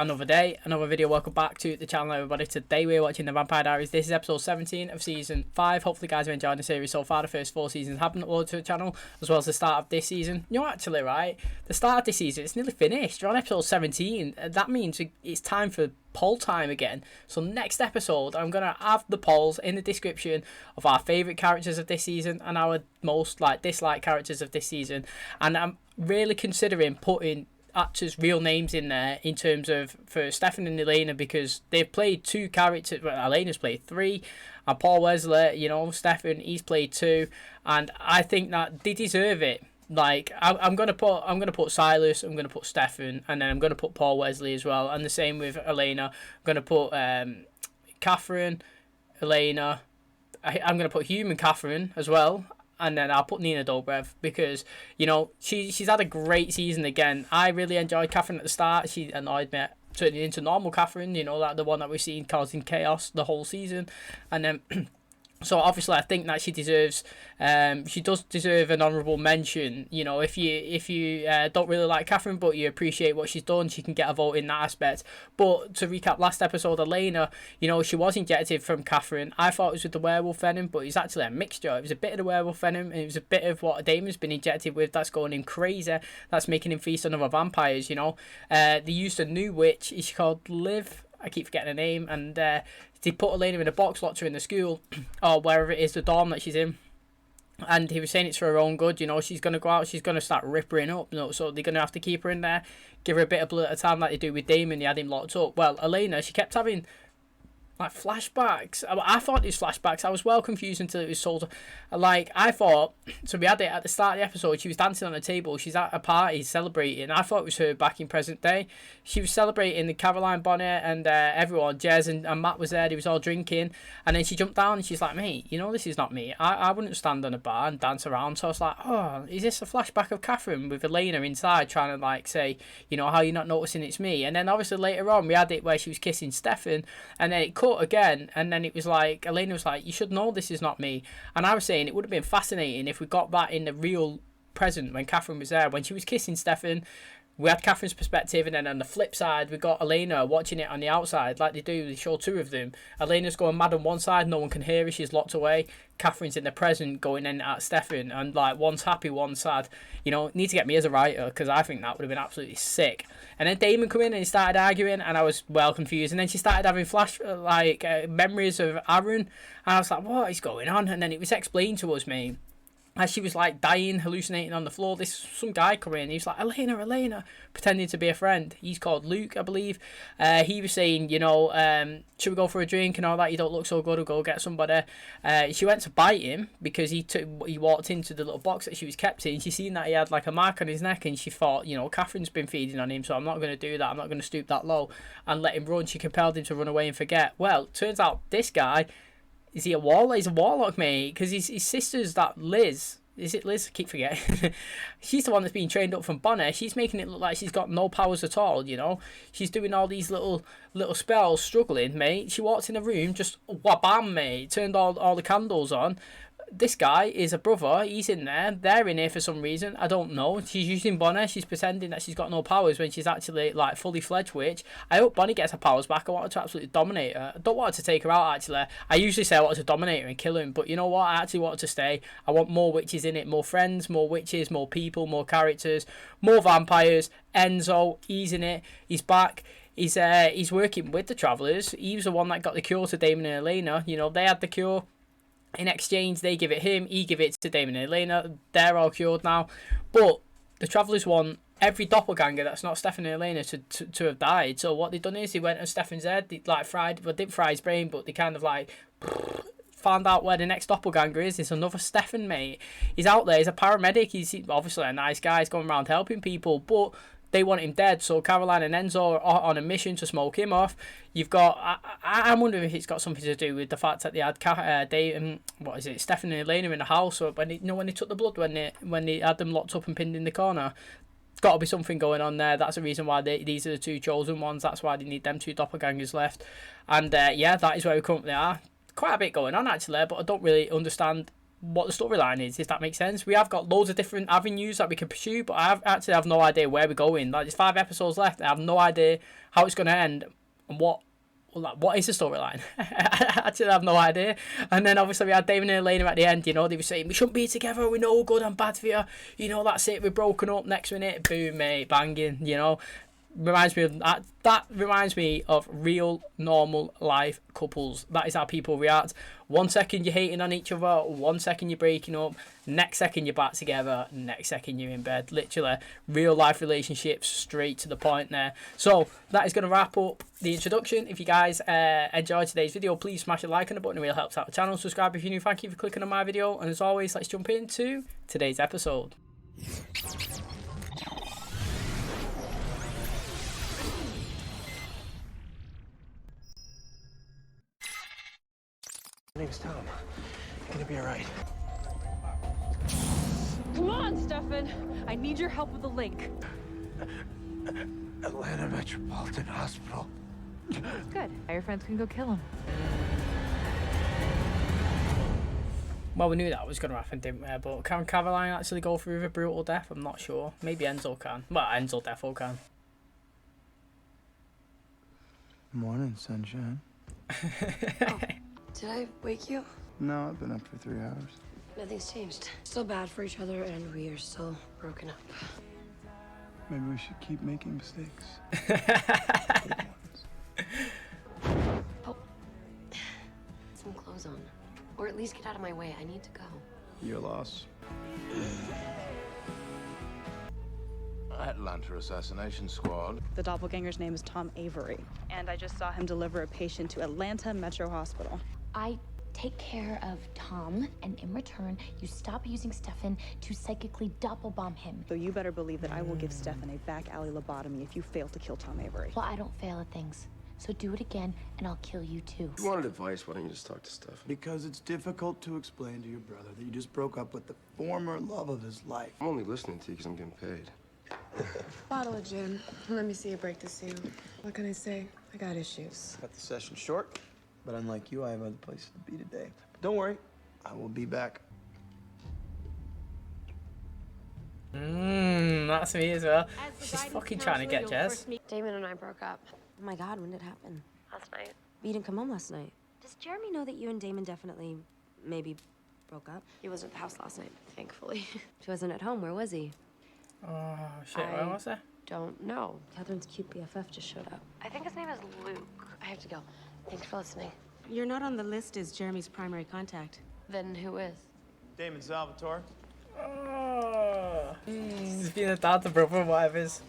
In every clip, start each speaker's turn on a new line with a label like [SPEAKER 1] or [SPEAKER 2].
[SPEAKER 1] another day, another video. Welcome back to the channel, everybody. Today we're watching the Vampire Diaries. This is episode 17 of season 5. Hopefully guys are enjoying the series so far. The first 4 seasons have been uploaded to the channel, as well as the start of this season. You know, actually, right, the start of this season, it's nearly finished. We're on episode 17. That means it's time for poll time again. So next episode, I'm going to have the polls in the description of our favourite characters of this season and our most disliked characters of this season. And I'm really considering putting actors' real names in there in terms of for Stefan and Elena, because they've played 2 characters. Well, Elena's played 3, and Paul Wesley, you know, Stefan, he's played 2, and I think that they deserve it. Like I'm gonna put Silas, I'm gonna put Stefan, and then I'm gonna put Paul Wesley as well, and the same with Elena. I'm gonna put Catherine, Elena. I'm gonna put Hume and Catherine as well. And then I'll put Nina Dobrev because, you know, she's had a great season again. I really enjoyed Catherine at the start. She annoyed me, turning into normal Catherine, you know, like the one that we've seen causing chaos the whole season. And then so obviously I think that she deserves, she does deserve an honourable mention. You know, if you don't really like Catherine but you appreciate what she's done, she can get a vote in that aspect. But to recap last episode, Elena, you know, she was injected from Catherine. I thought it was with the werewolf venom, but it's actually a mixture. It was a bit of the werewolf venom, and it was a bit of what Damon's been injected with. That's going him crazy. That's making him feast on other vampires, you know. They used a new witch. She's called Liv. I keep forgetting her name, and they put Elena in a box, locked her in the school or wherever it is, the dorm that she's in. And he was saying it's for her own good, you know. She's going to go out, she's going to start ripping up, you know, so they're going to have to keep her in there, give her a bit of blood at a time like they do with Damon. They had him locked up. Well, Elena, she kept having like flashbacks. I thought these flashbacks, I was well confused until it was sold. Like, I thought, so we had it at the start of the episode, she was dancing on a table, she's at a party celebrating. I thought it was her back in present day. She was celebrating the Caroline Bonnet, and everyone, Jez and Matt was there, they was all drinking, and then she jumped down and she's like, mate, you know, this is not me. I wouldn't stand on a bar and dance around. So I was like, oh, is this a flashback of Catherine with Elena inside trying to like say, you know, how you're not noticing it's me? And then obviously later on we had it where she was kissing Stefan, and then it cut again, and then it was like Elena was like, you should know this is not me. And I was saying it would have been fascinating if we got that in the real present when Catherine was there, when she was kissing Stefan. We had Catherine's perspective, and then on the flip side we got Elena watching it on the outside like they do. They show 2 of them. Elena's going mad on one side, no one can hear her, she's locked away. Catherine's in the present going in at Stefan, and like one's happy, one's sad. You know, need to get me as a writer, because I think that would have been absolutely sick. And then Damon come in and he started arguing, and I was well confused. And then she started having memories of Aaron, and I was like, what is going on? And then it was explained to us, mate, as she was like dying, hallucinating on the floor. Some guy come in, he was like, Elena, pretending to be a friend. He's called Luke, I believe. He was saying, you know, should we go for a drink and all that? You don't look so good, or go get somebody. She went to bite him because he walked into the little box that she was kept in. She seen that he had like a mark on his neck, and she thought, you know, Catherine's been feeding on him, so I'm not going to do that. I'm not going to stoop that low and let him run. She compelled him to run away and forget. Well, turns out this guy, is he a warlock? He's a warlock, mate, because his sister's that Liz. Is it Liz? I keep forgetting. She's the one that's been trained up from Bonnet. She's making it look like she's got no powers at all, you know. She's doing all these little spells, struggling, mate. She walked in a room, just wabam, mate. Turned all the candles on. This guy is a brother. He's in there. They're in here for some reason. I don't know. She's using Bonnet. She's pretending that she's got no powers when she's actually like fully fledged witch. I hope Bonnie gets her powers back. I want her to absolutely dominate her. I don't want her to take her out, actually. I usually say I want her to dominate her and kill him, but you know what? I actually want her to stay. I want more witches in it. More friends, more witches, more people, more characters, more vampires. Enzo, he's in it. He's back. He's working with the Travellers. He was the one that got the cure to Damon and Elena. You know, they had the cure. In exchange, they give it him, he give it to Damon and Elena. They're all cured now. But the Travellers want every doppelganger that's not Stefan and Elena to have died. So what they've done is they went on Stefan's head, they like didn't fry his brain, but they kind of like found out where the next doppelganger is. It's another Stefan, mate. He's out there, he's a paramedic, he's obviously a nice guy, he's going around helping people, but they want him dead. So Caroline and Enzo are on a mission to smoke him off. You've got, I'm wondering if it's got something to do with the fact that they had Stefan and Elena in the house, or when they took the blood, when they had them locked up and pinned in the corner. Got to be something going on there. That's the reason why these are the 2 chosen ones. That's why they need them 2 doppelgangers left. And yeah, that is where we currently are. Quite a bit going on actually, but I don't really understand what the storyline is, if that makes sense. We have got loads of different avenues that we can pursue, but I actually have no idea where we're going. Like, there's 5 episodes left. I have no idea how it's going to end and what is the storyline. I actually have no idea. And then obviously we had David and Elena at the end. You know, they were saying we shouldn't be together. We know good and bad for you. You know, that's it. We're broken up. Next minute, boom, mate, banging. You know. Reminds me of that reminds me of real normal life couples. That is how people react. 1 second you're hating on each other, 1 second you're breaking up, next second you're back together, next second you're in bed. Literally real life relationships, straight to the point there. So that is going to wrap up the introduction. If you guys enjoyed today's video, please smash a like on the button. It really helps out the channel. Subscribe if you're new. Thank you for clicking on my video, and as always, let's jump into today's episode.
[SPEAKER 2] My name's Tom. You're gonna be alright.
[SPEAKER 3] Come on, Stefan. I need your help with the link.
[SPEAKER 2] Atlanta Metropolitan Hospital.
[SPEAKER 3] Good. Now your friends can go kill him.
[SPEAKER 1] Well, we knew that was going to happen, didn't we? But can Caroline actually go through with a brutal death? I'm not sure. Maybe Enzo can. Well, Enzo defo can.
[SPEAKER 4] Morning, sunshine.
[SPEAKER 5] Oh, did I wake you?
[SPEAKER 4] No, I've been up for 3 hours.
[SPEAKER 5] Nothing's changed. Still bad for each other, and we are still broken up.
[SPEAKER 4] Maybe we should keep making mistakes.
[SPEAKER 5] Oh, some clothes on. Or at least get out of my way. I need to go.
[SPEAKER 4] Your loss.
[SPEAKER 6] Atlanta Assassination Squad.
[SPEAKER 7] The doppelganger's name is Tom Avery, and I just saw him deliver a patient to Atlanta Metro Hospital.
[SPEAKER 8] I take care of Tom, and in return, you stop using Stefan to psychically doppelbomb him.
[SPEAKER 7] So you better believe that I will give Stefan a back alley lobotomy if you fail to kill Tom Avery.
[SPEAKER 8] Well, I don't fail at things. So do it again, and I'll kill you too.
[SPEAKER 2] If you wanted advice, why don't you just talk to Stefan?
[SPEAKER 4] Because it's difficult to explain to your brother that you just broke up with the former love of his life.
[SPEAKER 2] I'm only listening to you because I'm getting paid.
[SPEAKER 5] Bottle of gin. Let me see you break the seal. What can I say? I got issues.
[SPEAKER 4] Cut the session short, but unlike you, I have other places to be today. But don't worry, I will be back.
[SPEAKER 1] That's me as well. She's fucking trying to get Jess.
[SPEAKER 5] Damon and I broke up.
[SPEAKER 9] Oh my God, when did it happen?
[SPEAKER 5] Last night.
[SPEAKER 9] You didn't come home last night. Does Jeremy know that you and Damon definitely, maybe, broke up?
[SPEAKER 5] He was at the house last night, thankfully.
[SPEAKER 9] He wasn't at home. Where was he?
[SPEAKER 1] Oh, shit, where was I?
[SPEAKER 5] Don't know.
[SPEAKER 9] Catherine's cute BFF just showed up.
[SPEAKER 5] I think his name is Luke. I have to go. Thanks for listening.
[SPEAKER 9] You're not on the list as Jeremy's primary contact.
[SPEAKER 5] Then who is?
[SPEAKER 10] Damon Salvatore.
[SPEAKER 1] Oh. He's being a dad, the brother, whatever it is.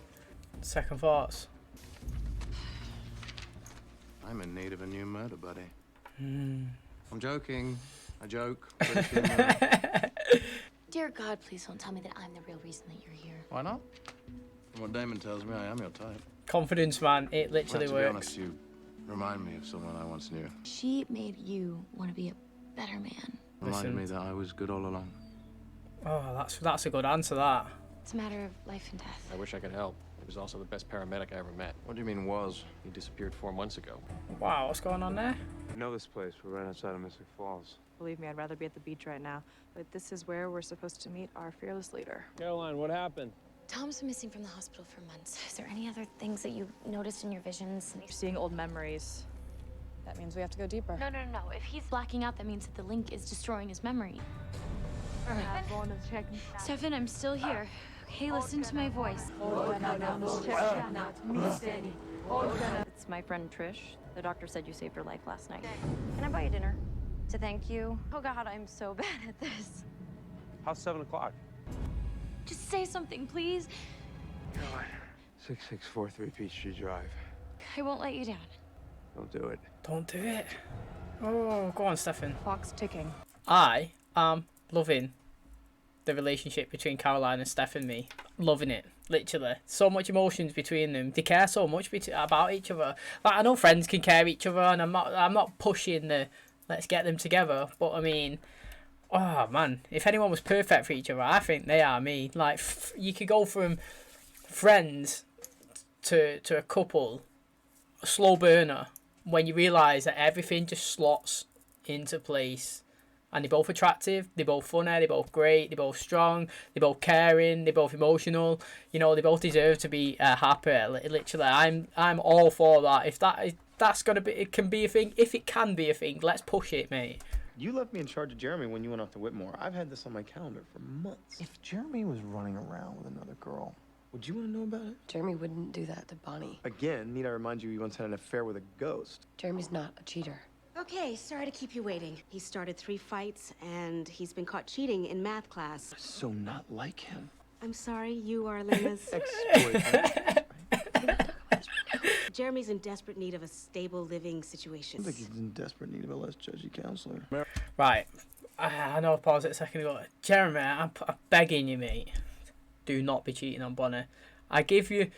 [SPEAKER 1] Second thoughts.
[SPEAKER 6] I'm in need of a new murder buddy.
[SPEAKER 2] I'm joking. I joke.
[SPEAKER 8] Dear God, please don't tell me that I'm the real reason that you're here.
[SPEAKER 6] Why not? From what Damon tells me, I am your type.
[SPEAKER 1] Confidence, man. It literally
[SPEAKER 6] To
[SPEAKER 1] works.
[SPEAKER 6] be honest, you remind me of someone I once knew.
[SPEAKER 8] She made you want to be a better man.
[SPEAKER 6] Reminded me that I was good all along.
[SPEAKER 1] Oh, that's a good answer, that.
[SPEAKER 8] It's a matter of life and death.
[SPEAKER 11] I wish I could help. He was also the best paramedic I ever met.
[SPEAKER 6] What do you mean was?
[SPEAKER 11] He disappeared 4 months ago.
[SPEAKER 1] Wow, what's going on there?
[SPEAKER 10] I know this place. We're right outside of Mystic Falls.
[SPEAKER 3] Believe me, I'd rather be at the beach right now. But this is where we're supposed to meet our fearless leader.
[SPEAKER 10] Caroline, what happened?
[SPEAKER 8] Tom's been missing from the hospital for months. Is there any other things that you noticed in your visions?
[SPEAKER 3] You're seeing old memories. That means we have to go deeper.
[SPEAKER 8] No. If he's blacking out, that means that the link is destroying his memory. Stefan, I'm still here. Okay, listen to my voice.
[SPEAKER 3] It's my friend Trish. The doctor said you saved her life last night. Can I buy you dinner? To thank you? Oh God, I'm so bad at this.
[SPEAKER 10] How's 7 o'clock?
[SPEAKER 8] Just say something, please.
[SPEAKER 2] Caroline. 6643 Peachtree Drive.
[SPEAKER 8] I won't let you down.
[SPEAKER 2] Don't do it.
[SPEAKER 1] Don't do it. Oh, go on, Stefan.
[SPEAKER 3] Clock's ticking.
[SPEAKER 1] I am loving the relationship between Caroline and Stefan. Me loving it, literally. So much emotions between them. They care so much about each other. Like, I know friends can care each other, and I'm not pushing the let's get them together. But I mean, oh man, if anyone was perfect for each other, I think they are. Me, like, you could go from friends to a couple, a slow burner, when you realise that everything just slots into place And they're both attractive, they're both funny, they're both great, they're both strong, they're both caring, they're both emotional. You know, they both deserve to be happy. Literally, I'm all for that. If that's gonna be, it can be a thing. If it can be a thing, let's push it, mate.
[SPEAKER 4] You left me in charge of Jeremy when you went off to Whitmore. I've had this on my calendar for months. If Jeremy was running around with another girl, would you want to know about it?
[SPEAKER 5] Jeremy wouldn't do that to Bonnie.
[SPEAKER 4] Again, need I remind you he once had an affair with a ghost?
[SPEAKER 5] Jeremy's not a cheater.
[SPEAKER 9] Okay, sorry to keep you waiting. He started 3 fights, and he's been caught cheating in math class.
[SPEAKER 4] So not like him.
[SPEAKER 9] I'm sorry, you are Lena's
[SPEAKER 4] Ex-boyfriend.
[SPEAKER 9] Jeremy's in desperate need of a stable living situation.
[SPEAKER 4] I think he's in desperate need of a less judgy counselor.
[SPEAKER 1] Right, I know I paused it a second ago. Jeremy, I'm begging you, mate. Do not be cheating on Bonnie. I give you...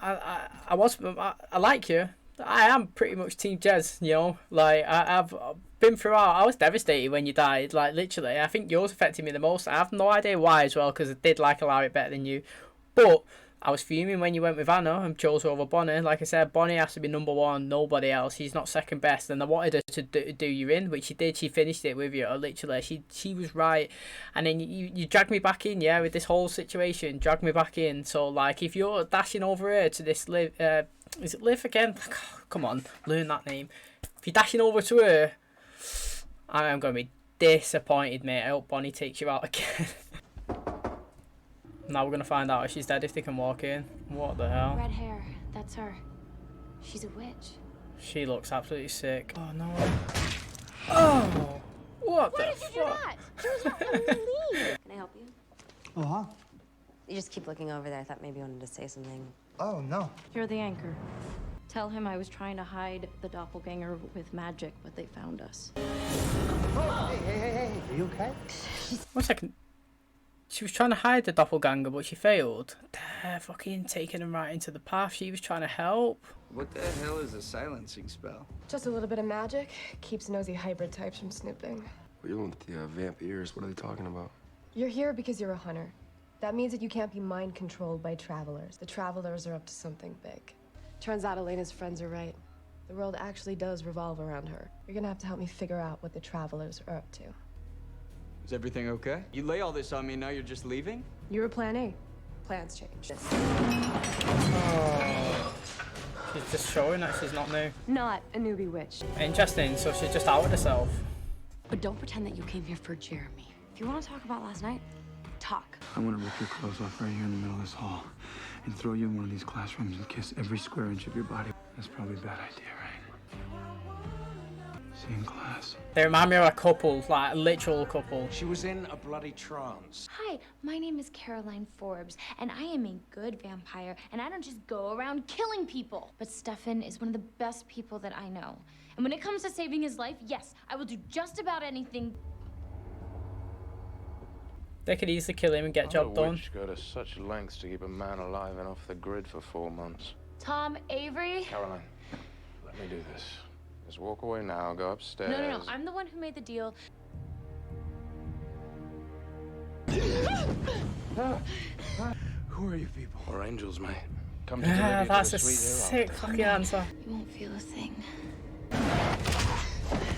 [SPEAKER 1] I like you. I am pretty much Team Jez, you know. Like, I've been throughout. I was devastated when you died. Like, literally. I think yours affected me the most. I have no idea why as well, because I did like Larry better than you. But I was fuming when you went with Anna and chose her over Bonnie. Like I said, Bonnie has to be number one, nobody else. She's not second best. And I wanted her to do you in, which she did. She finished it with you. Literally, she was right. And then you dragged me back in, yeah, with this whole situation. Dragged me back in. So, like, if you're dashing over her to this Liv... is it Liv again? Come on, learn that name. If you're dashing over to her, I am going to be disappointed, mate. I hope Bonnie takes you out again. Now we're going to find out if she's dead, if they can walk in. What the hell?
[SPEAKER 8] Red hair. That's her. She's a witch.
[SPEAKER 1] She looks absolutely sick. Oh, no. Oh! What
[SPEAKER 8] Why
[SPEAKER 1] the
[SPEAKER 8] did you do
[SPEAKER 1] fuck?
[SPEAKER 8] that? She was not letting me leave.
[SPEAKER 9] Can I help you?
[SPEAKER 4] Uh-huh.
[SPEAKER 9] You just keep looking over there. I thought maybe you wanted to say something.
[SPEAKER 4] Oh, no.
[SPEAKER 3] You're the anchor. Tell him I was trying to hide the doppelganger with magic, but they found us.
[SPEAKER 4] Oh, hey. Are you okay?
[SPEAKER 1] 1 second. She was trying to hide the doppelganger, but she failed. They're fucking taking him right into the path. She was trying to help.
[SPEAKER 12] What the hell is a silencing spell?
[SPEAKER 5] Just a little bit of magic. Keeps nosy hybrid types from snooping.
[SPEAKER 2] Well, you're with the vamp ears. What are they talking about?
[SPEAKER 5] You're here because you're a hunter. That means that you can't be mind controlled by travelers. The travelers are up to something big. Turns out Elena's friends are right. The world actually does revolve around her. You're gonna have to help me figure out what the travelers are up to.
[SPEAKER 12] Is everything okay? You lay all this on me, now you're just leaving?
[SPEAKER 5] You were plan A. Plans change.
[SPEAKER 1] Oh. She's just showing that she's not new.
[SPEAKER 5] Not a newbie witch.
[SPEAKER 1] Interesting, so she just outed herself.
[SPEAKER 5] But don't pretend that you came here for Jeremy.
[SPEAKER 3] If you want to talk about last night, talk.
[SPEAKER 4] I want to rip your clothes off right here in the middle of this hall and throw you in one of these classrooms and kiss every square inch of your body. That's probably a bad idea, right? See you in class.
[SPEAKER 1] They remind me of a couple, like a literal couple.
[SPEAKER 12] She was in a bloody trance.
[SPEAKER 8] Hi, my name is Caroline Forbes, and I am a good vampire, and I don't just go around killing people. But Stefan is one of the best people that I know. And when it comes to saving his life, yes, I will do just about anything.
[SPEAKER 1] They could easily kill him and get job done.
[SPEAKER 6] Witch go to such lengths to keep a man alive and off the grid for 4 months.
[SPEAKER 8] Tom Avery?
[SPEAKER 6] Caroline, let me do this. Just walk away now, go upstairs.
[SPEAKER 8] No, I'm the one who made the deal.
[SPEAKER 2] Who are you people?
[SPEAKER 6] We're angels, mate. Come to
[SPEAKER 1] Yeah,
[SPEAKER 6] deliver
[SPEAKER 1] that's
[SPEAKER 6] to
[SPEAKER 1] a
[SPEAKER 6] the sweet
[SPEAKER 1] sick
[SPEAKER 6] hereafter.
[SPEAKER 1] fucking answer.
[SPEAKER 8] You won't feel a thing.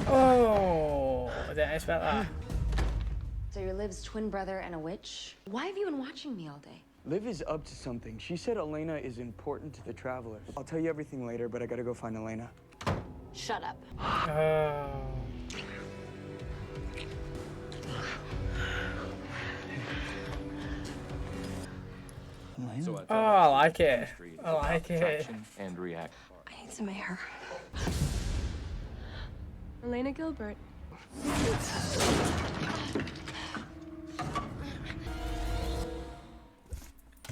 [SPEAKER 1] Oh, I didn't expect that.
[SPEAKER 9] So you're Liv's twin brother and a witch? Why have you been watching me all day?
[SPEAKER 12] Liv is up to something. She said Elena is important to the travelers. I'll tell you everything later, but I gotta go find Elena.
[SPEAKER 9] Shut up.
[SPEAKER 1] Oh.
[SPEAKER 4] Elena?
[SPEAKER 1] Oh, I like it. I like it.
[SPEAKER 11] And react.
[SPEAKER 9] I need some air.
[SPEAKER 5] Elena Gilbert.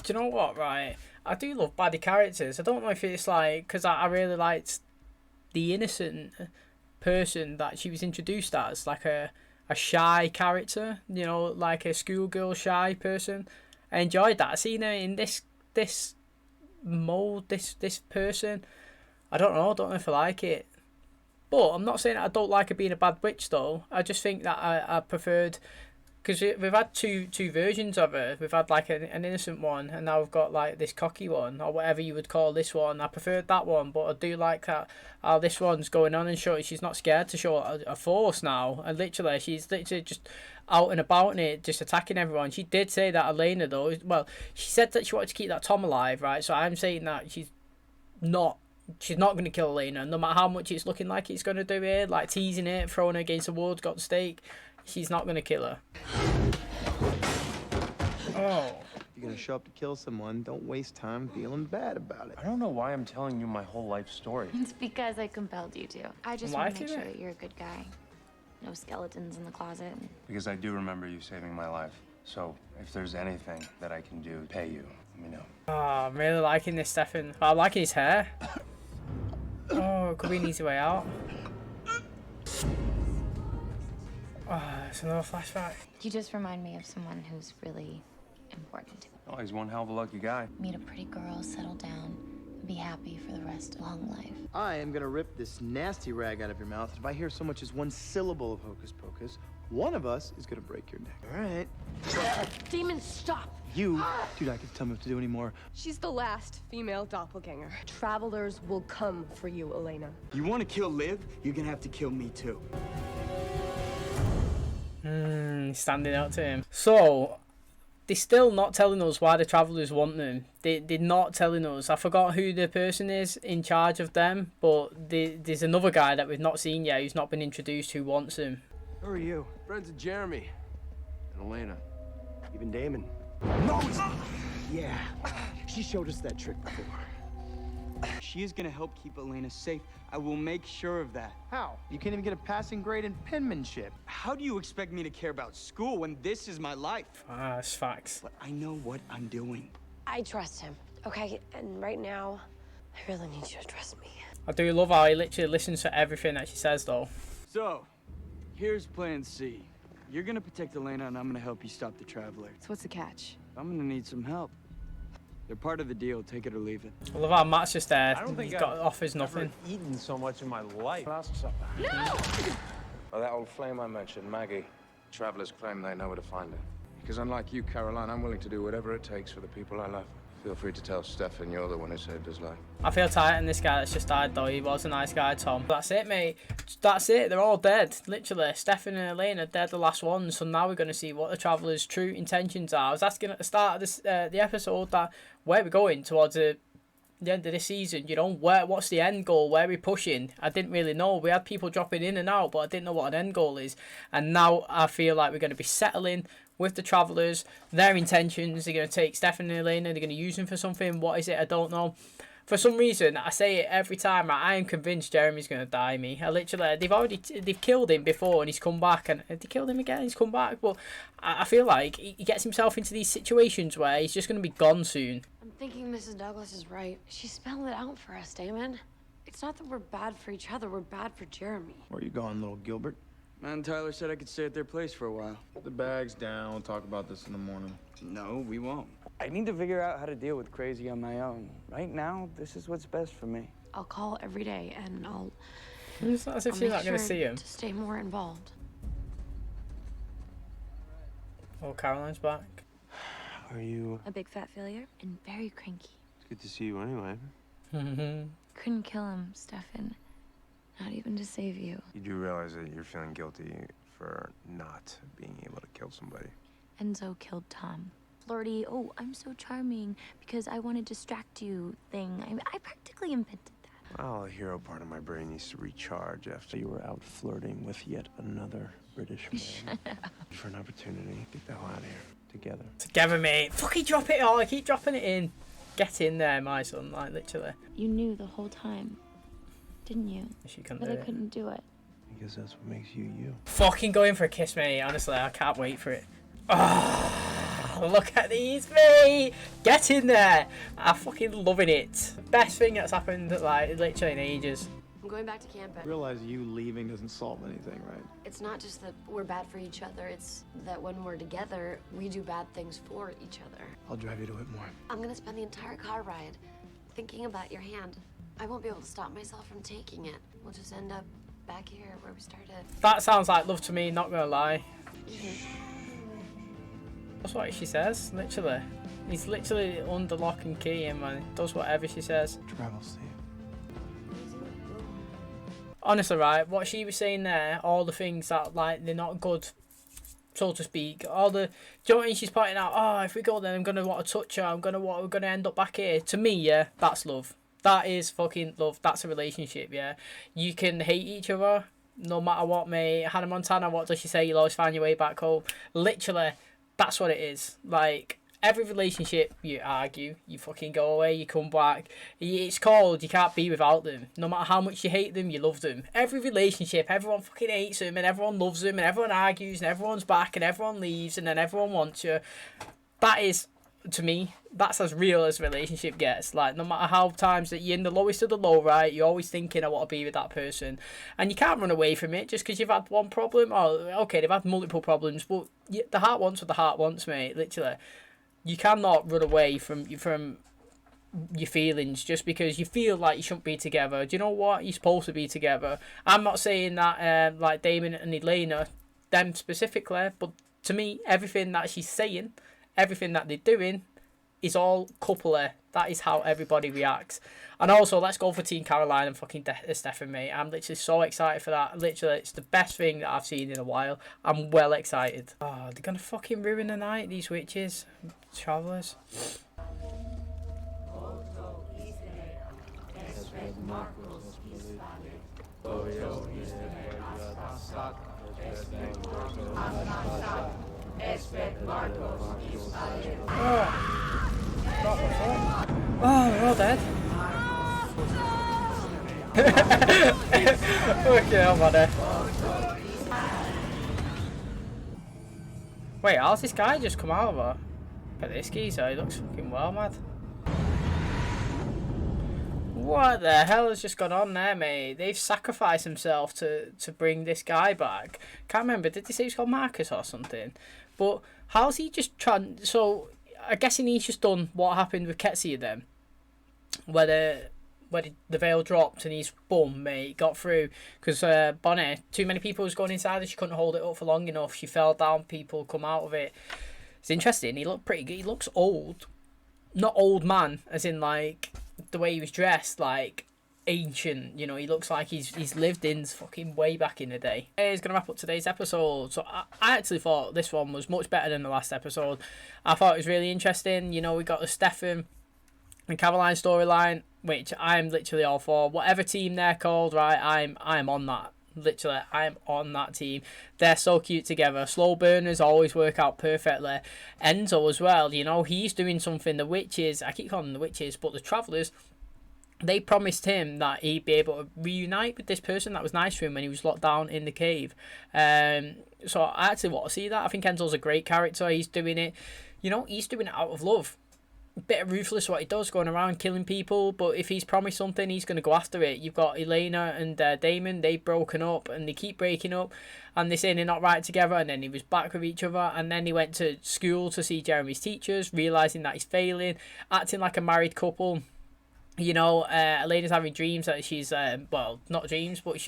[SPEAKER 1] Do you know what, right? I do love baddie characters. I don't know if it's like... Because I really liked the innocent person that she was introduced as. Like a shy character. You know, like a schoolgirl shy person. I enjoyed that. Seeing her in this mold, this person. I don't know if I like it. But I'm not saying that I don't like her being a bad witch, though. I just think that I preferred Because we've had two versions of her. We've had like an innocent one, and now we've got like this cocky one, or whatever you would call this one. I preferred that one, but I do like that how this one's going on and showing she's not scared to show a force now. And literally, she's literally just out and about in it, just attacking everyone. She did say that Elena, though, well, she said that she wanted to keep that Tom alive, right? So I'm saying that she's not going to kill Elena, no matter how much it's looking like it's going to do here, like teasing it, throwing her against the wall, got the stake. She's not going to kill her. Oh.
[SPEAKER 4] If you're gonna show up to kill someone, don't waste time feeling bad about it.
[SPEAKER 10] I don't know why I'm telling you my whole life story.
[SPEAKER 8] It's because I compelled you to. I just want to make sure that you're a good guy. No skeletons in the closet.
[SPEAKER 6] Because I do remember you saving my life. So if there's anything that I can do to pay you, let me know.
[SPEAKER 1] Oh, I'm really liking this, Stefan. I like his hair. Oh, could be an easy way out. Oh, it's another flashback.
[SPEAKER 8] You just remind me of someone who's really important to me.
[SPEAKER 6] Oh, he's one hell of a lucky guy.
[SPEAKER 8] Meet a pretty girl, settle down, and be happy for the rest of a long life.
[SPEAKER 4] I am gonna rip this nasty rag out of your mouth. If I hear so much as one syllable of hocus pocus, one of us is gonna break your neck. All right?
[SPEAKER 5] Demon, stop!
[SPEAKER 4] You do not get to tell me what to do anymore.
[SPEAKER 5] She's the last female doppelganger. Travelers will come for you, Elena.
[SPEAKER 12] You want to kill Liv? You're gonna have to kill me too.
[SPEAKER 1] Standing out to him. So, they're still not telling us why the Travellers want them. They're not telling us. I forgot who the person is in charge of them, but there's another guy that we've not seen yet who's not been introduced who wants him.
[SPEAKER 2] Who are you? Friends of Jeremy and Elena.
[SPEAKER 4] Even Damon.
[SPEAKER 12] No! Yeah, she showed us that trick before. She is gonna help keep Elena safe. I will make sure of that.
[SPEAKER 4] How? You can't even get a passing grade in penmanship.
[SPEAKER 12] How do you expect me to care about school when this is my life?
[SPEAKER 1] Ah, it's facts.
[SPEAKER 12] But I know what I'm doing.
[SPEAKER 5] I trust him, okay? And right now, I really need you to trust me.
[SPEAKER 1] I do love how he literally listens to everything that she says, though.
[SPEAKER 12] So, here's plan C. You're gonna protect Elena, and I'm gonna help you stop the Traveler.
[SPEAKER 5] So what's the catch?
[SPEAKER 12] I'm gonna need some help. They're part of the deal. Take it or leave it.
[SPEAKER 1] I love how Matt's just there.
[SPEAKER 10] I don't think
[SPEAKER 1] He's got offers nothing.
[SPEAKER 10] I've eaten so much in my life. Last supper.
[SPEAKER 8] No!
[SPEAKER 6] Well, that old flame I mentioned, Maggie. Travelers claim they know where to find her. Because unlike you, Caroline, I'm willing to do whatever it takes for the people I love. Feel free to tell Stefan you're the one who saved his life.
[SPEAKER 1] I feel tight on this guy that's just died, though. He was a nice guy, Tom. That's it, mate. That's it. They're all dead. Literally. Stefan and Elena, they're the last ones. So now we're going to see what the Travellers' true intentions are. I was asking at the start of this the episode that where we're going towards the end of this season. You know, what's the end goal? Where are we pushing? I didn't really know. We had people dropping in and out, but I didn't know what an end goal is. And now I feel like we're going to be settling with the Travellers, their intentions. They're going to take Stefan and Elena, they're going to use them for something. What is it? I don't know. For some reason, I say it every time, I am convinced Jeremy's going to die me. I literally, they've killed him before and he's come back, and they killed him again, he's come back. But I feel like he gets himself into these situations where he's just going to be gone soon.
[SPEAKER 5] I'm thinking Mrs. Douglas is right. She spelled it out for us, Damon. It's not that we're bad for each other, we're bad for Jeremy.
[SPEAKER 4] Where are you going, little Gilbert?
[SPEAKER 12] Man, Tyler said I could stay at their place for a while.
[SPEAKER 4] Put the bags down. We'll talk about this in the morning.
[SPEAKER 12] No, we won't. I need to figure out how to deal with crazy on my own. Right now, this is what's best for me.
[SPEAKER 5] I'll call every day and I'll
[SPEAKER 1] It's not as if you're not going to see him.
[SPEAKER 5] to stay more involved.
[SPEAKER 1] Oh, Caroline's back.
[SPEAKER 10] Are you?
[SPEAKER 8] A big fat failure and very cranky.
[SPEAKER 10] It's good to see you anyway.
[SPEAKER 8] Couldn't kill him, Stefan. Not even to save you.
[SPEAKER 6] You do realize that you're feeling guilty for not being able to kill somebody.
[SPEAKER 8] Enzo killed Tom. Flirty, oh, I'm so charming because I want to distract you thing. I practically invented that.
[SPEAKER 6] Well, the hero part of my brain needs to recharge after you were out flirting with yet another British man. For an opportunity, get the hell out of here. Together.
[SPEAKER 1] Together, mate. Fucking drop it all. I keep dropping it in. Get in there, my son. Like, literally.
[SPEAKER 8] You knew the whole time, didn't you?
[SPEAKER 1] She couldn't
[SPEAKER 8] That
[SPEAKER 1] do
[SPEAKER 8] I
[SPEAKER 1] it.
[SPEAKER 8] couldn't do it.
[SPEAKER 6] Because that's what makes you you.
[SPEAKER 1] Fucking going for a kiss, mate. Honestly, I can't wait for it. Oh, look at these, mate. Get in there. I'm fucking loving it. Best thing that's happened, like, literally in ages.
[SPEAKER 5] I'm going back to camp.
[SPEAKER 4] I realize you leaving doesn't solve anything, right?
[SPEAKER 5] It's not just that we're bad for each other, it's that when we're together, we do bad things for each other.
[SPEAKER 4] I'll drive you to Whitmore.
[SPEAKER 5] I'm gonna spend the entire car ride thinking about your hand. I won't be able to stop myself from taking it. We'll just end up back here where we started.
[SPEAKER 1] That sounds like love to me, not gonna lie. That's what she says, literally. He's literally under lock and key and man, does whatever she says.
[SPEAKER 4] Travel safe.
[SPEAKER 1] Honestly, right, what she was saying there, all the things that, like, they're not good, so to speak, all the, do you know what I mean? She's pointing out, oh, if we go there, I'm going to want to touch her, we're going to end up back here. To me, yeah, that's love. That is fucking love. That's a relationship, yeah. You can hate each other, no matter what, mate. Hannah Montana, what does she say? You'll always find your way back home. Literally, that's what it is. Like, every relationship, you argue, you fucking go away, you come back. It's called, you can't be without them. No matter how much you hate them, you love them. Every relationship, everyone fucking hates them, and everyone loves them, and everyone argues, and everyone's back, and everyone leaves, and then everyone wants you. That is, to me, that's as real as a relationship gets. Like, no matter how times that you're in the lowest of the low, right, you're always thinking, I want to be with that person. And you can't run away from it just because you've had one problem. Oh, okay, they've had multiple problems, but the heart wants what the heart wants, mate, literally. You cannot run away from your feelings just because you feel like you shouldn't be together. Do you know what? You're supposed to be together. I'm not saying that like Damon and Elena, them specifically, but to me, everything that she's saying, everything that they're doing is all coupley. That is how everybody reacts. And also, let's go for Team Caroline and fucking Stefan, mate. I'm literally so excited for that. Literally, it's the best thing that I've seen in a while. I'm well excited. Oh, they're going to fucking ruin the night, these witches. Travellers. Oh, we're all dead. Okay, I'm on it. Wait, how's this guy just come out of her? Look at this geezer, he looks fucking well mad. What the hell has just gone on there, mate? They've sacrificed themselves to bring this guy back. Can't remember, did they say he's called Marcus or something? But how's he just trying... So, I'm guessing he's just done what happened with Ketsia then. Where the veil dropped and he's, boom, mate, got through. Because Bonnie, too many people was going inside and she couldn't hold it up for long enough. She fell down, people come out of it. It's interesting, he looked pretty good. He looks old. Not old man, as in, like, the way he was dressed, like, ancient, you know, he looks like he's lived in fucking way back in the day. It's gonna wrap up today's episode. So I actually thought this one was much better than the last episode. I thought it was really interesting. You know, we got the Stefan and Caroline storyline, which I'm literally all for. Whatever team they're called, right, I'm on that. Literally, I'm on that team. They're so cute together. Slow burners always work out perfectly. Enzo as well, you know, he's doing something. The witches, I keep calling them the witches, but the Travellers, they promised him that he'd be able to reunite with this person that was nice to him when he was locked down in the cave. So I actually want to see that. I think Enzo's a great character. He's doing it, you know, he's doing it out of love. A bit of ruthless what he does, going around killing people, but if he's promised something, he's going to go after it. You've got Elena and Damon, they've broken up and they keep breaking up and they say they're not right together, and then he was back with each other, and then he went to school to see Jeremy's teachers, realising that he's failing, acting like a married couple. You know, Elena's having dreams that she's, well, not dreams, but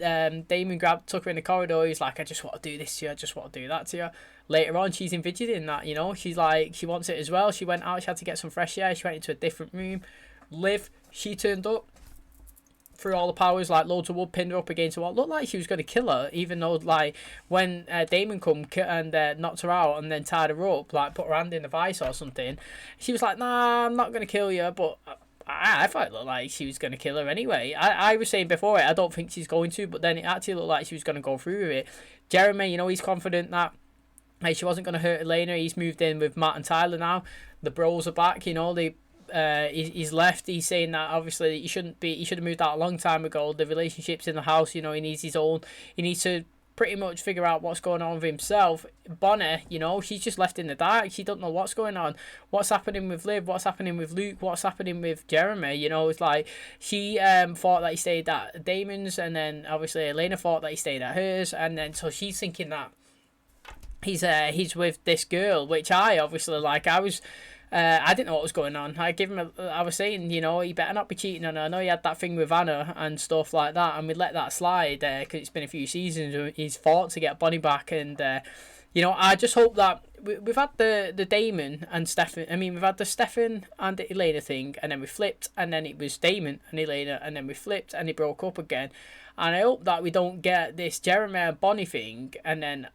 [SPEAKER 1] Damon took her in the corridor. He's like, I just want to do this to you, I just want to do that to you. Later on, she's envisioning that, you know, she's like, she wants it as well. She went out, she had to get some fresh air, she went into a different room. Liv, she turned up, through all the powers, like loads of wood, pinned her up against what looked like she was going to kill her, even though, like, when Damon come and knocked her out and then tied her up, like, put her hand in a vice or something, she was like, nah, I'm not going to kill you, but... I thought it looked like she was going to kill her anyway. I was saying before it, I don't think she's going to, but then it actually looked like she was going to go through with it. Jeremy, you know, he's confident that she wasn't going to hurt Elena. He's moved in with Matt and Tyler now. The bros are back, you know, he's left. He's saying that obviously he should have moved out a long time ago. The relationship's in the house, you know, he needs his own. He needs to pretty much figure out what's going on with himself. Bonnie, you know, she's just left in the dark. She don't know what's going on. What's happening with Liv? What's happening with Luke? What's happening with Jeremy? You know, it's like she thought that he stayed at Damon's, and then obviously Elena thought that he stayed at hers, and then so she's thinking that he's with this girl, which I obviously like. I didn't know what was going on. I was saying, you know, he better not be cheating on her. I know he had that thing with Anna and stuff like that, and we let that slide because it's been a few seasons. He's fought to get Bonnie back, and You know, I just hope that we've had the Damon and Stefan. I mean, we've had the Stefan and Elena thing, and then we flipped, and then it was Damon and Elena, and then we flipped, and they broke up again. And I hope that we don't get this Jeremy and Bonnie thing, and then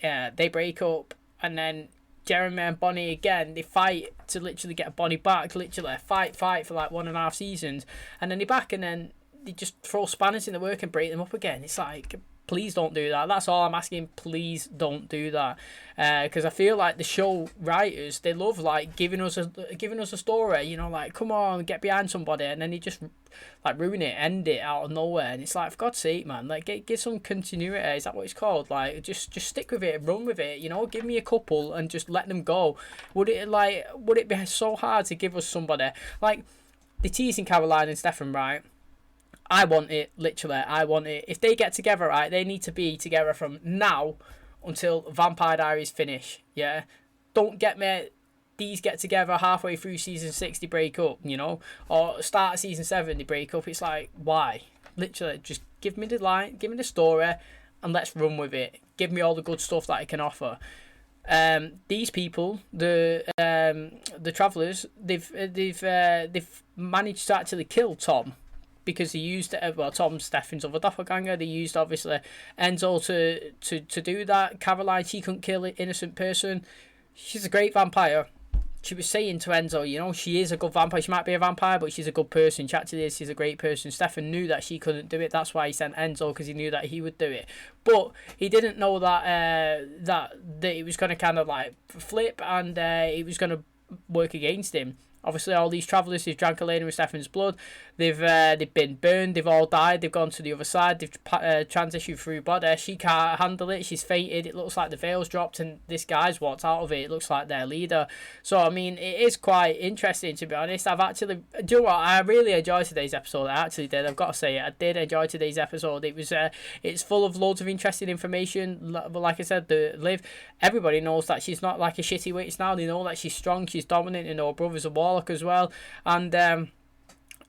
[SPEAKER 1] they break up, and then Jeremy and Bonnie again, they fight to literally get Bonnie back, literally fight for like 1.5 seasons, and then they're back, and then they just throw spanners in the work and break them up again. It's like, please don't do that. That's all I'm asking. Please don't do that, because I feel like the show writers, they love like giving us a story. You know, like, come on, get behind somebody, and then they just like ruin it, end it out of nowhere. And it's like, for God's sake, man, like give some continuity. Is that what it's called? Like, just stick with it, run with it. You know, give me a couple and just let them go. Would it be so hard to give us somebody like the teasing Caroline and Stefan, right? I want it, literally. I want it. If they get together, right, they need to be together from now until Vampire Diaries finish, yeah? Don't get me, these get together halfway through season 6, they break up, you know? Or start of season 7, they break up. It's like, why? Literally, just give me the line, give me the story, and let's run with it. Give me all the good stuff that it can offer. These people, the Travellers, they've managed to actually kill Tom. Because they used, well, Tom Stefan's other doppelganger, they used, obviously, Enzo to do that. Caroline, she couldn't kill an innocent person. She's a great vampire. She was saying to Enzo, you know, she is a good vampire. She might be a vampire, but she's a good person. She actually is. She's a great person. Stefan knew that she couldn't do it. That's why he sent Enzo, because he knew that he would do it. But he didn't know that that it was going to kind of, like, flip, and it was going to work against him. Obviously, all these travellers who've drank Elena and Stefan's blood, they've been burned, they've all died, they've gone to the other side, they've transitioned through body. She can't handle it, she's fainted, it looks like the veil's dropped, and this guy's walked out of it. It looks like their leader. So, I mean, it is quite interesting, to be honest. I've actually, do you know what, I really enjoyed today's episode. I actually did, I've got to say it. I did enjoy today's episode. It was, it's full of loads of interesting information. But like I said, Liv, everybody knows that she's not like a shitty witch now. They know that she's strong, she's dominant, and her brother's a warlock as well. And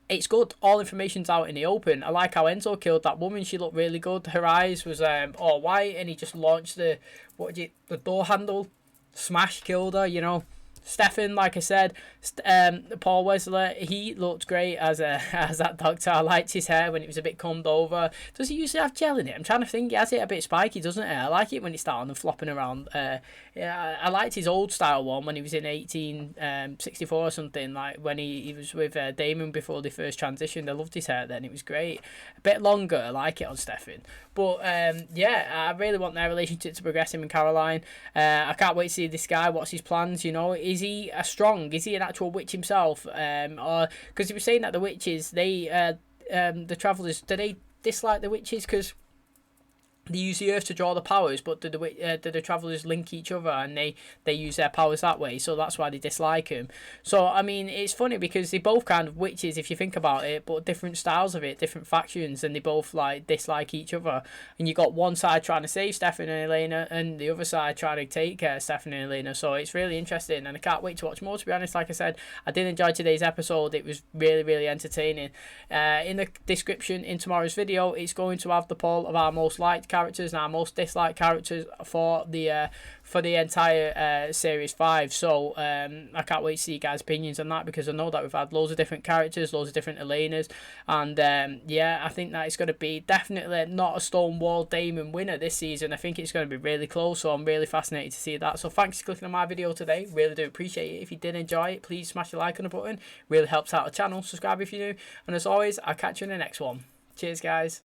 [SPEAKER 1] it's good. All information's out in the open. I like how Enzo killed that woman. She looked really good. Her eyes was all white, and he just launched the door handle, smash, killed her, you know. Stefan, like I said, Paul Wesley, he looked great as that doctor. I liked his hair when it was a bit combed over. Does he usually have gel in it? I'm trying to think. He has it a bit spiky, doesn't it? I like it when it's starting and flopping around. Yeah, I liked his old style one when he was in 1864 or something, like when he was with Damon before they first transitioned. I loved his hair then. It was great. A bit longer. I like it on Stefan. But yeah, I really want their relationship to progress, him and Caroline. I can't wait to see this guy. What's his plans, you know? Is he a strong? Is he an actual witch himself? Or because he was saying that the witches, the Travellers, do they dislike the witches because they use the earth to draw the powers, but do the Travellers link each other and they use their powers that way? So that's why they dislike him. So I mean, it's funny because they both kind of witches if you think about it, but different styles of it, different factions, and they both like dislike each other. And you got one side trying to save Stefan and Elena, and the other side trying to take Stefan and Elena. So it's really interesting, and I can't wait to watch more. To be honest, like I said, I did enjoy today's episode. It was really, really entertaining. In the description in tomorrow's video, it's going to have the poll of our most liked characters and our most disliked characters for the entire series 5. So I can't wait to see you guys' opinions on that, because I know that we've had loads of different characters, loads of different Elenas, and yeah, I think that it's going to be definitely not a Stonewall Damon winner this season. I think it's going to be really close, so I'm really fascinated to see that. So thanks for clicking on my video today, really do appreciate it. If you did enjoy it, please smash the like on the button, really helps out the channel. Subscribe if you're new, and as always, I'll catch you in the next one. Cheers guys.